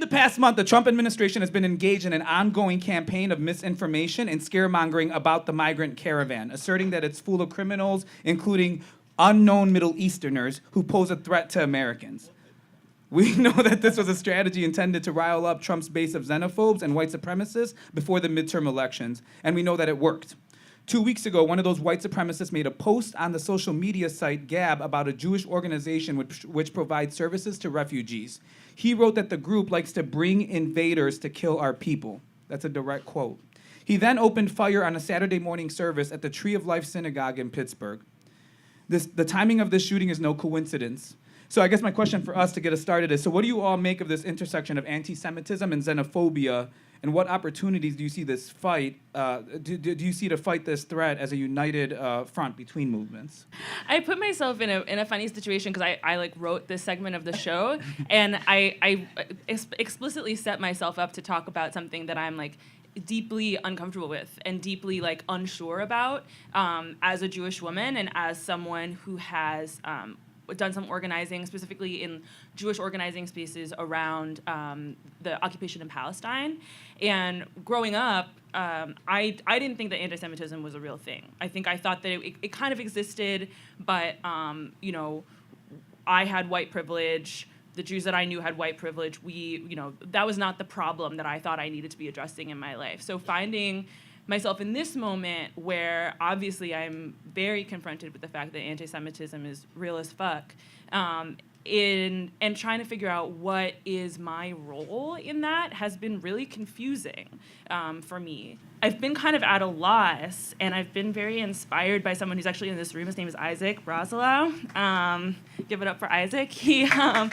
past month, the Trump administration has been engaged in an ongoing campaign of misinformation and scaremongering about the migrant caravan, asserting that it's full of criminals, including unknown Middle Easterners who pose a threat to Americans. We know that this was a strategy intended to rile up Trump's base of xenophobes and white supremacists before the midterm elections, and we know that it worked. 2 weeks ago, one of those white supremacists made a post on the social media site Gab about a Jewish organization which provides services to refugees. He wrote that the group likes to bring invaders to kill our people. That's a direct quote. He then opened fire on a Saturday morning service at the Tree of Life Synagogue in Pittsburgh. The timing of this shooting is no coincidence. So I guess my question for us to get us started is, so what do you all make of this intersection of anti-Semitism and xenophobia, and what opportunities do you see this fight, do you see to fight this threat as a united front between movements? I put myself in a funny situation because I like wrote this segment of the show, and I explicitly set myself up to talk about something that I'm like deeply uncomfortable with and deeply like unsure about as a Jewish woman and as someone who has done some organizing, specifically in Jewish organizing spaces around the occupation in Palestine. And growing up, I didn't think that anti-Semitism was a real thing. I thought that it kind of existed, but I had white privilege. The Jews that I knew had white privilege. That was not the problem that I thought I needed to be addressing in my life. So finding myself in this moment where obviously I'm very confronted with the fact that anti-Semitism is real as fuck, and trying to figure out what is my role in that has been really confusing for me. I've been kind of at a loss, and I've been very inspired by someone who's actually in this room. His name is Isaac Brazelau. Give it up for Isaac. He's a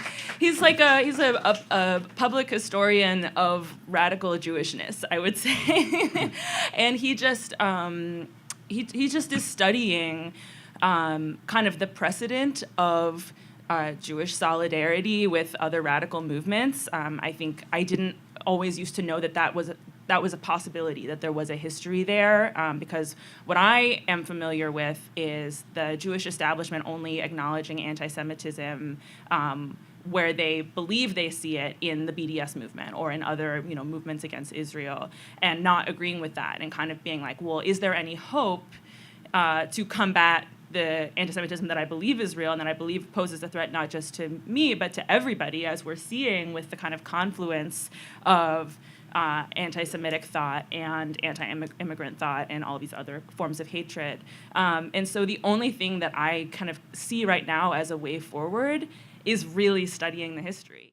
public historian of radical Jewishness, I would say, and he just is studying kind of the precedent of Jewish solidarity with other radical movements. I think I didn't always used to know that was a possibility, that there was a history there, because what I am familiar with is the Jewish establishment only acknowledging anti-Semitism where they believe they see it in the BDS movement or in other movements against Israel, and not agreeing with that and kind of being like, well, is there any hope to combat the anti-Semitism that I believe is real and that I believe poses a threat not just to me but to everybody, as we're seeing with the kind of confluence of anti-Semitic thought and anti-immigrant thought and all these other forms of hatred. And so the only thing that I kind of see right now as a way forward is really studying the history.